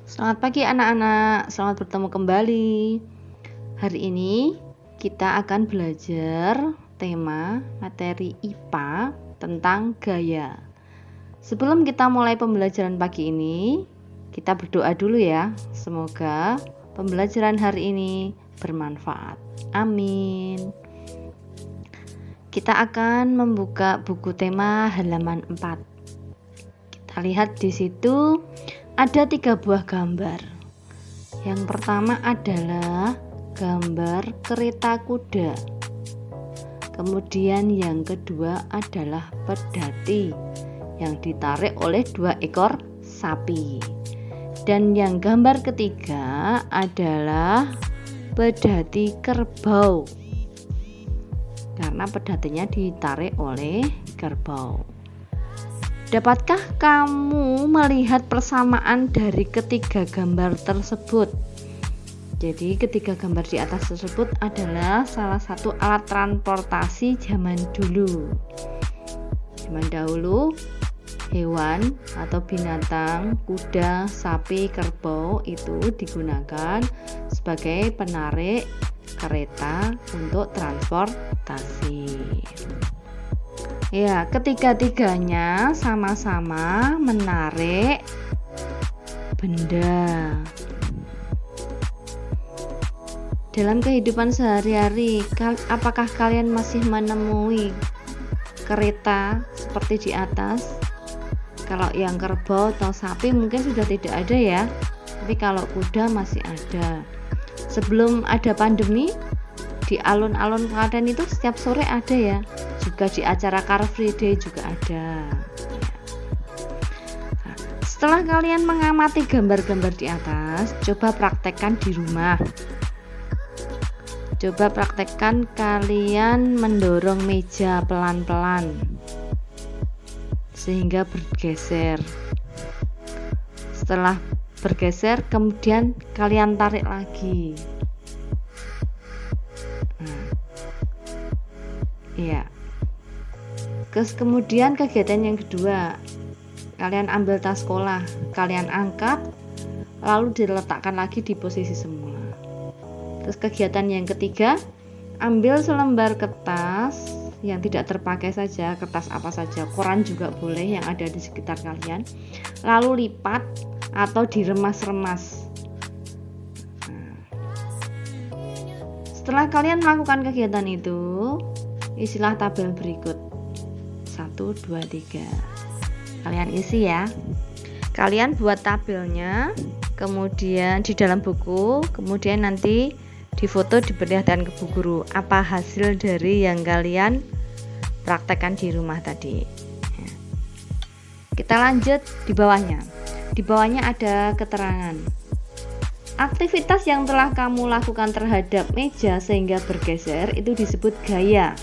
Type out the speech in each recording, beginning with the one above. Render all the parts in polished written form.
Selamat pagi anak-anak, selamat bertemu kembali. Hari ini kita akan belajar tema materi IPA tentang gaya. Sebelum kita mulai pembelajaran pagi ini, kita berdoa dulu ya. Semoga pembelajaran hari ini bermanfaat. Amin. Kita akan membuka buku tema halaman 4. Kita lihat di situ ada 3 buah gambar. Yang pertama adalah gambar kereta kuda. Kemudian yang kedua adalah pedati yang ditarik oleh 2 ekor sapi. Dan yang gambar ketiga adalah pedati kerbau. Karena pedatinya ditarik oleh kerbau. Dapatkah kamu melihat persamaan dari ketiga gambar tersebut? Jadi ketiga gambar di atas tersebut adalah salah satu alat transportasi zaman dulu. Zaman dahulu hewan atau binatang, kuda, sapi, kerbau itu digunakan sebagai penarik kereta untuk transportasi. Ya, ketiga-tiganya sama-sama menarik benda. Dalam kehidupan sehari-hari, apakah kalian masih menemui kereta seperti di atas? Kalau yang kerbau atau sapi mungkin sudah tidak ada ya, tapi kalau kuda masih ada. Sebelum ada pandemi, di alun-alun Klaten itu setiap sore ada ya. Juga di acara Car Free Day juga ada. Nah, setelah kalian mengamati gambar-gambar di atas, coba praktekkan di rumah. Coba praktekkan kalian mendorong meja pelan-pelan sehingga bergeser. Setelah bergeser, kemudian kalian tarik lagi. Iya. Kemudian kegiatan yang kedua, kalian ambil tas sekolah, kalian angkat, lalu diletakkan lagi di posisi semula. Terus kegiatan yang ketiga, ambil selembar kertas yang tidak terpakai saja, kertas apa saja, koran juga boleh yang ada di sekitar kalian, lalu lipat atau diremas-remas. Setelah kalian melakukan kegiatan itu, isilah tabel berikut 1, 2, 3. Kalian isi ya. Kalian buat tabelnya, kemudian di dalam buku, kemudian nanti difoto diperlihatkan ke bu guru apa hasil dari yang kalian praktekkan di rumah tadi. Kita lanjut di bawahnya. Di bawahnya ada keterangan. Aktivitas yang telah kamu lakukan terhadap meja sehingga bergeser itu disebut gaya.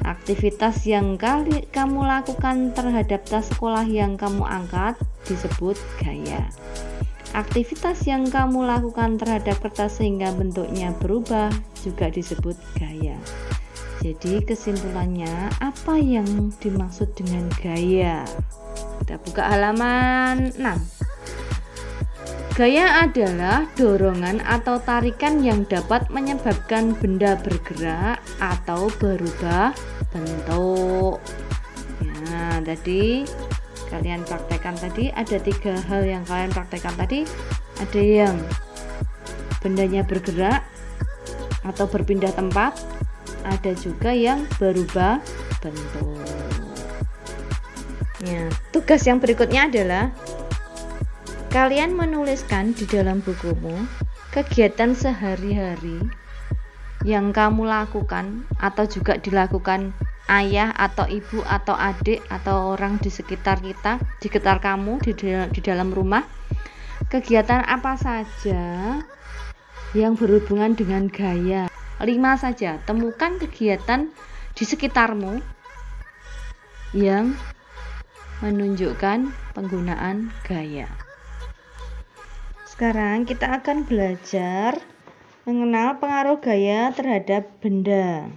Aktivitas yang kamu lakukan terhadap tas sekolah yang kamu angkat disebut gaya. Aktivitas yang kamu lakukan terhadap kertas sehingga bentuknya berubah juga disebut gaya. Jadi kesimpulannya, apa yang dimaksud dengan gaya? Kita buka halaman 6. Gaya adalah dorongan atau tarikan yang dapat menyebabkan benda bergerak atau berubah bentuk. Ya, tadi kalian praktekkan tadi ada 3 hal yang kalian praktekkan tadi. Ada yang bendanya bergerak atau berpindah tempat, ada juga yang berubah bentuk. Ya, tugas yang berikutnya adalah kalian menuliskan di dalam bukumu kegiatan sehari-hari yang kamu lakukan atau juga dilakukan ayah atau ibu atau adik atau orang di sekitar kita, di sekitar kamu di dalam rumah. Kegiatan apa saja yang berhubungan dengan gaya? 5 saja. Temukan kegiatan di sekitarmu yang menunjukkan penggunaan gaya. Sekarang kita akan belajar mengenal pengaruh gaya terhadap benda.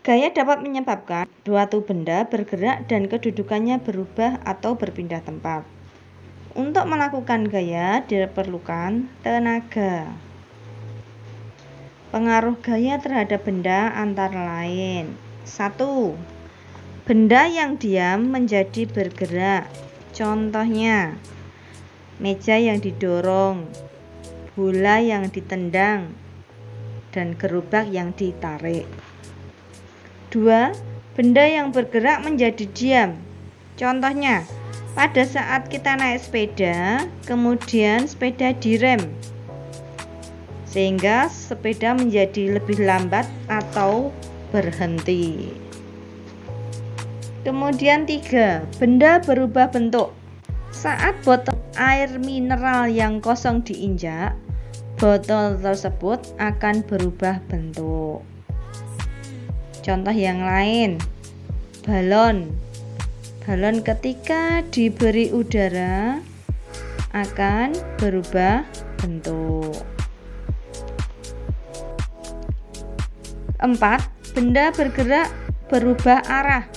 Gaya dapat menyebabkan suatu benda bergerak dan kedudukannya berubah atau berpindah tempat. Untuk melakukan gaya diperlukan tenaga. Pengaruh gaya terhadap benda antara lain. 1. Benda yang diam menjadi bergerak. Contohnya, meja yang didorong, bola yang ditendang, dan gerobak yang ditarik. 2. Benda yang bergerak menjadi diam. Contohnya, pada saat kita naik sepeda, kemudian sepeda direm, sehingga sepeda menjadi lebih lambat atau berhenti. Kemudian 3. Benda berubah bentuk. Saat botol air mineral yang kosong diinjak, botol tersebut akan berubah bentuk. Contoh yang lain, balon. Balon ketika diberi udara akan berubah bentuk. 4. Benda bergerak berubah arah.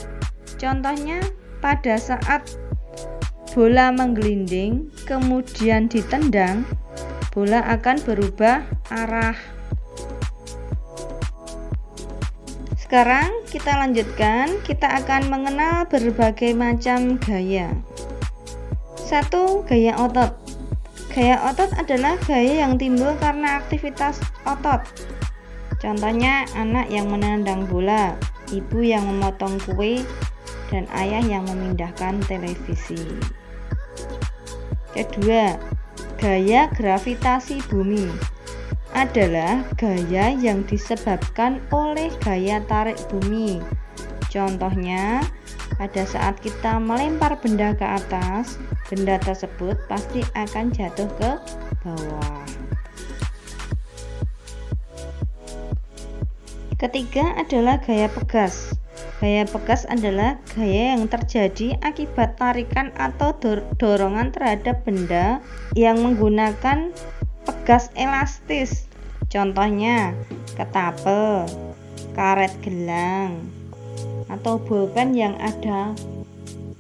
Contohnya, pada saat bola menggelinding kemudian ditendang, bola akan berubah arah. Sekarang kita lanjutkan, kita akan mengenal berbagai macam gaya. 1. Gaya otot. Gaya otot adalah gaya yang timbul karena aktivitas otot. Contohnya, anak yang menendang bola, ibu yang memotong kue, dan ayah yang memindahkan televisi. Kedua, gaya gravitasi bumi adalah gaya yang disebabkan oleh gaya tarik bumi. Contohnya, pada saat kita melempar benda ke atas, benda tersebut pasti akan jatuh ke bawah. Ketiga adalah gaya pegas. Gaya pegas adalah gaya yang terjadi akibat tarikan atau dorongan terhadap benda yang menggunakan pegas elastis. Contohnya, ketapel, karet gelang, atau bolpen yang ada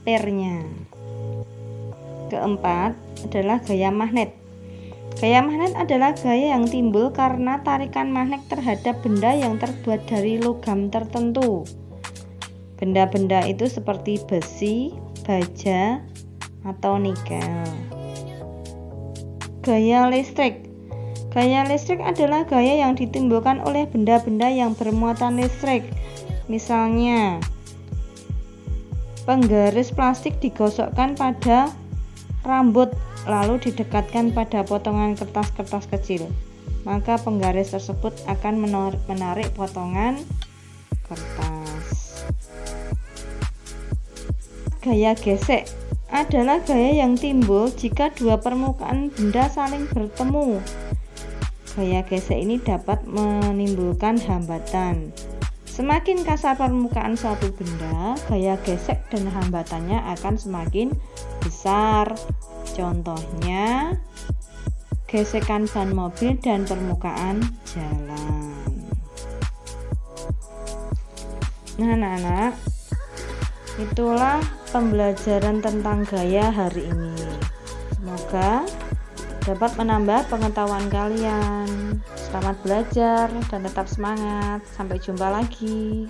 pernya. Keempat adalah gaya magnet. Gaya magnet adalah gaya yang timbul karena tarikan magnet terhadap benda yang terbuat dari logam tertentu. Benda-benda itu seperti besi, baja, atau nikel. Gaya listrik. Gaya listrik adalah gaya yang ditimbulkan oleh benda-benda yang bermuatan listrik. Misalnya, penggaris plastik digosokkan pada rambut lalu didekatkan pada potongan kertas-kertas kecil. Maka penggaris tersebut akan menarik potongan kertas. Gaya gesek adalah gaya yang timbul jika dua permukaan benda saling bertemu. Gaya gesek ini dapat menimbulkan hambatan. Semakin kasar permukaan suatu benda, gaya gesek dan hambatannya akan semakin besar. Contohnya, gesekan ban mobil dan permukaan jalan. Nah, anak-anak, itulah pembelajaran tentang gaya hari ini. Semoga dapat menambah pengetahuan kalian. Selamat belajar dan tetap semangat. Sampai jumpa lagi.